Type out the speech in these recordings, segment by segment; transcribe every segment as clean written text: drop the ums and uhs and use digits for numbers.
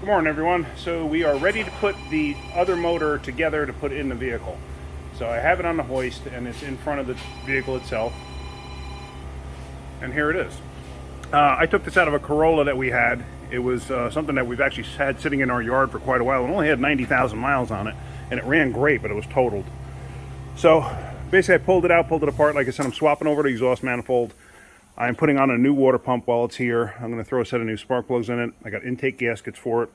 Good morning, everyone. So we are ready to put the other motor together to put in the vehicle. So I have it on the hoist and it's in front of the vehicle itself. And here it is. I took this out of a Corolla that we had. It was something that we've actually had sitting in our yard for quite a while. It only had 90,000 miles on it and it ran great, but it was totaled. So basically I pulled it out, pulled it apart. Like I said, I'm swapping over the exhaust manifold. I'm putting on a new water pump while it's here. I'm going to throw a set of new spark plugs in it. I got intake gaskets for it.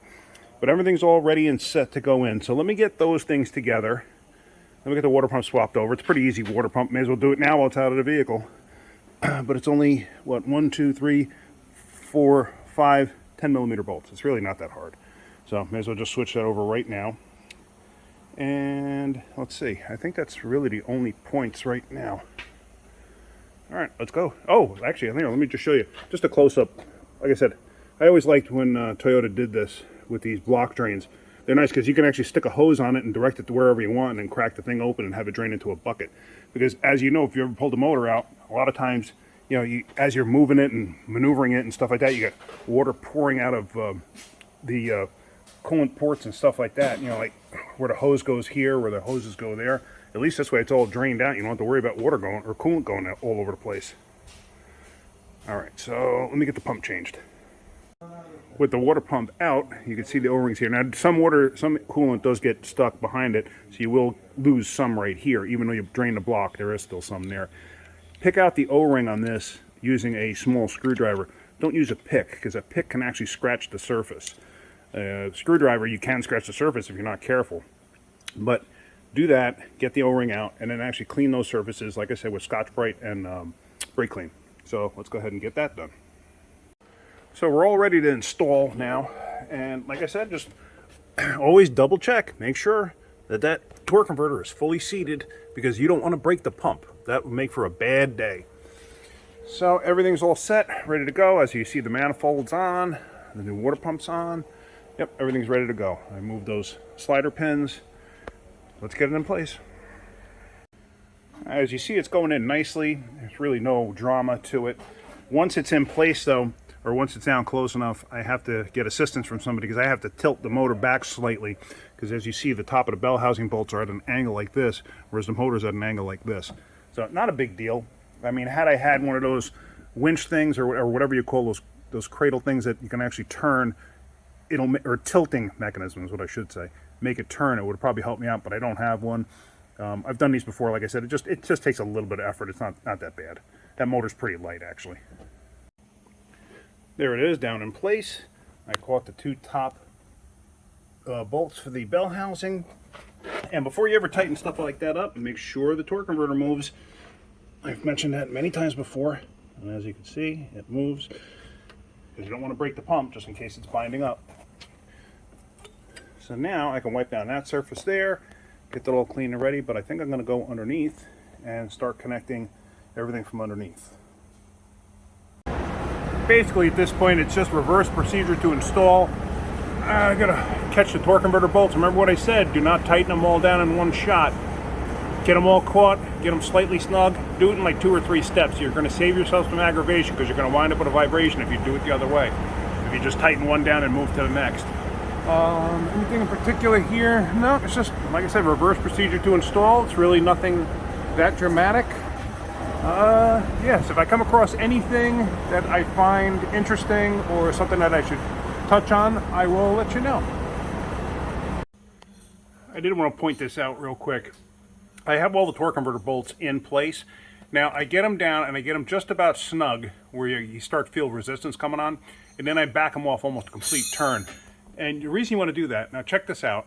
But everything's all ready and set to go in. So let me get those things together. Let me get the water pump swapped over. It's a pretty easy water pump. May as well do it now while it's out of the vehicle. But it's only, what, 1, 2, 3, 4, 5, 10 millimeter bolts. It's really not that hard. So may as well just switch that over right now. And let's see. I think that's really the only points right now. All right, let's go. Oh, actually, let me just show you. Just a close-up. Like I said, I always liked when Toyota did this with these block drains. They're nice because you can actually stick a hose on it and direct it to wherever you want and then crack the thing open and have it drain into a bucket. Because as you know, if you ever pulled the motor out, a lot of times, you know, as you're moving it and maneuvering it and stuff like that, you get water pouring out of the coolant ports and stuff like that. You know, like where the hose goes here, where the hoses go there. At least this way it's all drained out. You don't have to worry about water going or coolant going out all over the place. All right, so let me get the pump changed. With the water pump out, you can see the O-rings here. Now, some coolant does get stuck behind it, so you will lose some right here. Even though you drain the block, there is still some there. Pick out the O-ring on this using a small screwdriver. Don't use a pick, because a pick can actually scratch the surface. Screwdriver, you can scratch the surface if you're not careful. But do that, get the O-ring out, and then actually clean those surfaces, like I said, with Scotch-Brite and brake clean. So let's go ahead and get that done. So we're all ready to install now, and like I said, just always double check, make sure that that torque converter is fully seated, because you don't want to break the pump. That would make for a bad day. So everything's all set, ready to go. As you see, the manifold's on, the new water pump's on. Yep, everything's ready to go. I moved those slider pins. Let's get it in place. As you see, it's going in nicely. There's really no drama to it. Once it's in place though, or once it's down close enough, I have to get assistance from somebody because I have to tilt the motor back slightly, because as you see, the top of the bell housing bolts are at an angle like this, whereas the motor's at an angle like this. So not a big deal. I mean, had I had one of those winch things or whatever you call those cradle things that you can actually turn, or tilting mechanism is what I should say, make it turn, it would have probably helped me out, but I don't have one. I've done these before, like I said, it just takes a little bit of effort. It's not that bad. That motor's pretty light, actually. There it is, down in place. I caught the two top bolts for the bell housing. And before you ever tighten stuff like that up, make sure the torque converter moves. I've mentioned that many times before, and as you can see, it moves, because you don't want to break the pump just in case it's binding up. So now I can wipe down that surface there, get that all clean and ready, but I think I'm going to go underneath and start connecting everything from underneath. Basically at this point it's just reverse procedure to install. I gotta catch the torque converter bolts. Remember what I said, do not tighten them all down in one shot. Get them all caught, get them slightly snug, do it in like 2 or 3 steps. You're going to save yourself some aggravation because you're going to wind up with a vibration if you do it the other way. If you just tighten one down and move to the next. Anything in particular here? No, it's just, like I said, reverse procedure to install. It's really nothing that dramatic. Yes, if I come across anything that I find interesting or something that I should touch on, I will let you know. I did want to point this out real quick. I have all the torque converter bolts in place. Now I get them down and I get them just about snug where you start to feel resistance coming on, and then I back them off almost a complete turn. And the reason you want to do that, now check this out.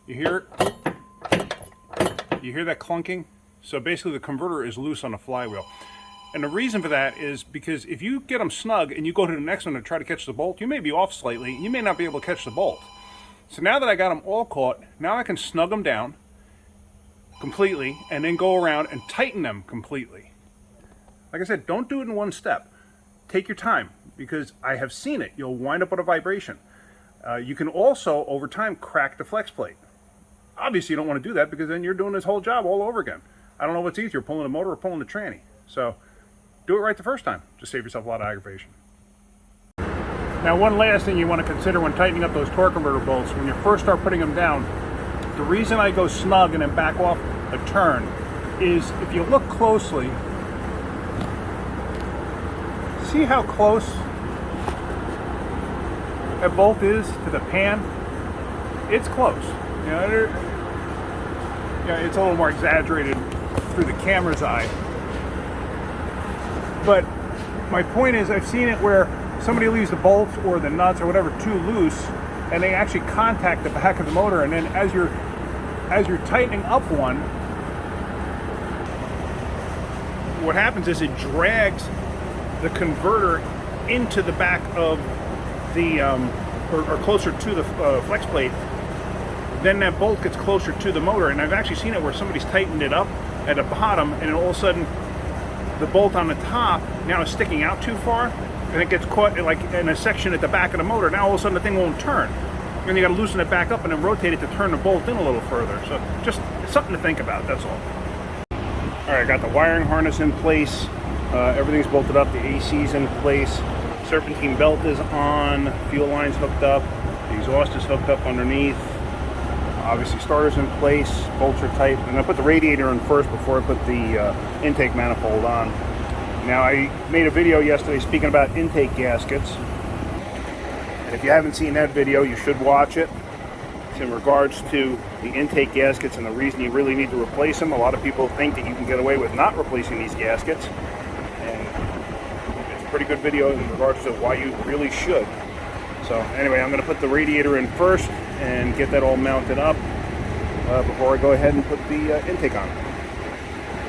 You hear it? You hear that clunking? So basically the converter is loose on the flywheel. And the reason for that is because if you get them snug and you go to the next one to try to catch the bolt, you may be off slightly, you may not be able to catch the bolt. So now that I got them all caught, now I can snug them down completely and then go around and tighten them completely. Like I said, don't do it in one step. Take your time, because I have seen it. You'll wind up with a vibration. You can also, over time, crack the flex plate. Obviously, you don't want to do that because then you're doing this whole job all over again. I don't know what's easier, pulling the motor or pulling the tranny. So do it right the first time. Just save yourself a lot of aggravation. Now, one last thing you want to consider when tightening up those torque converter bolts, when you first start putting them down, the reason I go snug and then back off a turn is if you look closely, see how close that bolt is to the pan? It's close. You know, it's a little more exaggerated through the camera's eye. But my point is, I've seen it where somebody leaves the bolts or the nuts or whatever too loose, and they actually contact the back of the motor, and then as you're tightening up one, what happens is it drags the converter into the back of the or closer to the flex plate. Then that bolt gets closer to the motor, and I've actually seen it where somebody's tightened it up at the bottom, and all of a sudden the bolt on the top now is sticking out too far, and it gets caught like in a section at the back of the motor. Now all of a sudden the thing won't turn, and you got to loosen it back up and then rotate it to turn the bolt in a little further. So just something to think about, that's all. All right, I got the wiring harness in place. Everything's bolted up. The AC's in place. Serpentine belt is on. Fuel line's hooked up. The exhaust is hooked up underneath. Obviously, starter's in place. Bolts are tight. And I put the radiator in first before I put the intake manifold on. Now, I made a video yesterday speaking about intake gaskets. And if you haven't seen that video, you should watch it. It's in regards to the intake gaskets and the reason you really need to replace them. A lot of people think that you can get away with not replacing these gaskets. And it's a pretty good video in regards to why you really should. So anyway, I'm going to put the radiator in first and get that all mounted up before I go ahead and put the intake on.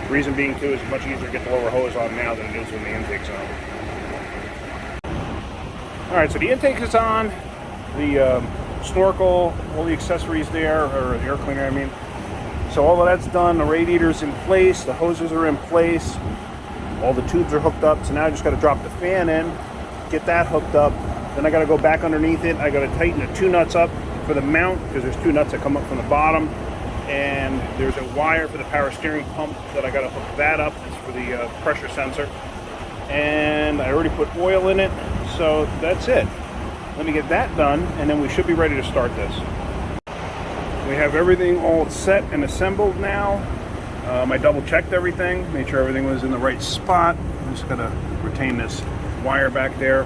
The reason being too is it's much easier to get the lower hose on now than it is when the intake's on. Alright, so the intake is on, the snorkel, all the accessories there, or the air cleaner I mean. So all of that's done, the radiator's in place, the hoses are in place, all the tubes are hooked up, so now I just got to drop the fan in, get that hooked up, then I got to go back underneath it, I got to tighten the two nuts up for the mount, because there's two nuts that come up from the bottom, and there's a wire for the power steering pump that I got to hook that up. It's for the pressure sensor, and I already put oil in it, so that's it. Let me get that done, and then we should be ready to start this. We have everything all set and assembled now. I double checked everything, made sure everything was in the right spot. I'm just gonna retain this wire back there,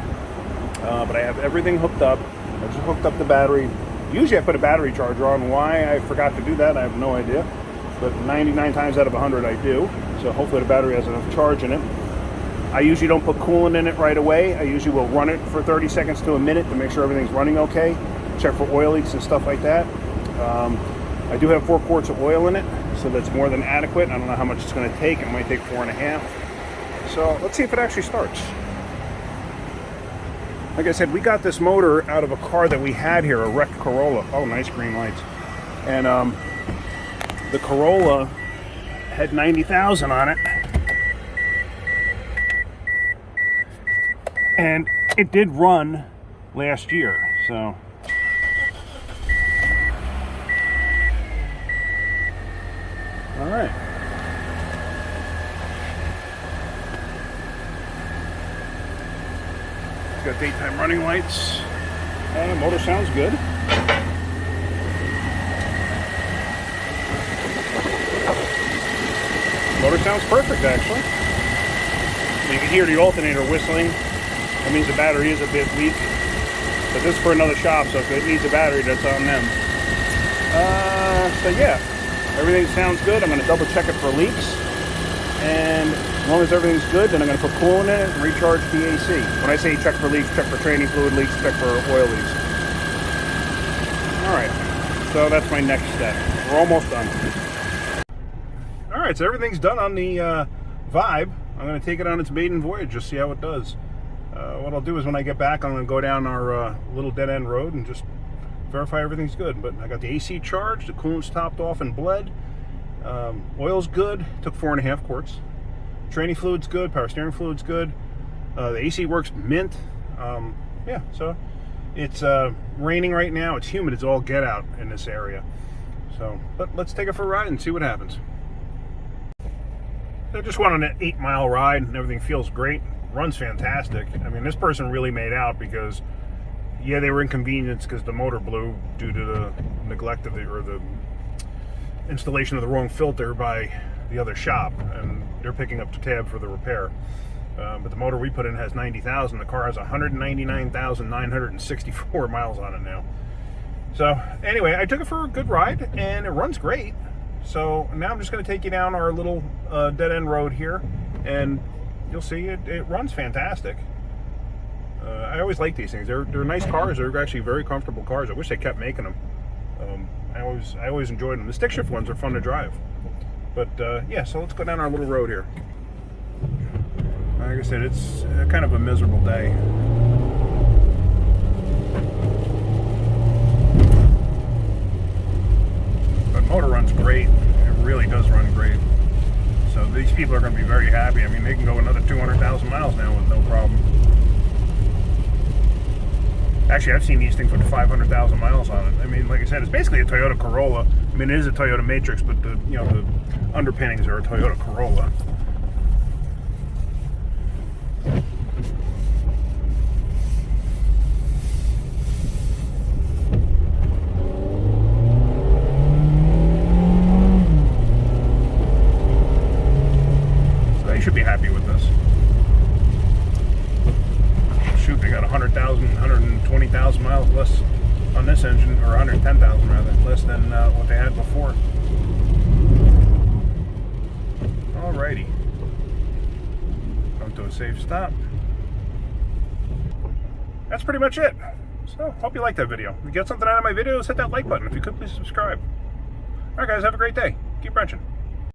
but I have everything hooked up. I just hooked up the battery. Usually I put a battery charger on. Why I forgot to do that, I have no idea. But 99 times out of 100 I do. So hopefully the battery has enough charge in it. I usually don't put coolant in it right away. I usually will run it for 30 seconds to a minute to make sure everything's running okay. Check for oil leaks and stuff like that. I do have 4 quarts of oil in it, so that's more than adequate. I don't know how much it's going to take. It might take 4.5. So let's see if it actually starts. Like I said, we got this motor out of a car that we had here, a wrecked Corolla. Oh, nice green lights. And the Corolla had 90,000 on it. And it did run last year, so. All right. It's got daytime running lights. Motor sounds good. Motor sounds perfect, actually. You can hear the alternator whistling. That means the battery is a bit weak. But this is for another shop, so if it needs a battery, that's on them. So yeah, everything sounds good. I'm going to double check it for leaks. And as long as everything's good, then I'm going to put coolant in it and recharge the AC. When I say check for leaks, check for training fluid leaks, check for oil leaks. Alright, so that's my next step. We're almost done. Alright, so everything's done on the Vibe. I'm going to take it on its maiden voyage, just see how it does. What I'll do is when I get back, I'm going to go down our little dead-end road and just verify everything's good. But I got the AC charged, the coolant's topped off and bled. Oil's good, took 4.5 quarts. Training fluid's good, power steering fluid's good. The AC works mint. Yeah, so it's raining right now. It's humid. It's all get out in this area. So, but let's take it for a ride and see what happens. I just went on an 8-mile ride and everything feels great. Runs fantastic. I mean, this person really made out because Yeah, they were inconvenienced because the motor blew due to the neglect of the installation of the wrong filter by the other shop, and they're picking up the tab for the repair. But the motor we put in has 90,000. The car has 199,964 miles on it now. So anyway, I took it for a good ride, and it runs great. So now I'm just going to take you down our little dead-end road here, and you'll see it runs fantastic. I always like these things. They're nice cars. They're actually very comfortable cars. I wish they kept making them. I always enjoyed them. The stick shift ones are fun to drive. But yeah, so let's go down our little road here. Like I said, it's kind of a miserable day. But motor runs great. It really does run great. So these people are going to be very happy. I mean, they can go another 200,000 miles now with no problem. Actually, I've seen these things with 500,000 miles on it. I mean, like I said, it's basically a Toyota Corolla. I mean, it is a Toyota Matrix, but the underpinnings are a Toyota Corolla. So they should be happy with this. Shoot, they got 100,000, 120,000 miles less on this engine, or 110,000 rather, less than what they had before. Alrighty. Come to a safe stop. That's pretty much it. So, hope you liked that video. If you get something out of my videos, hit that like button. If you could, please subscribe. Alright guys, have a great day. Keep wrenching.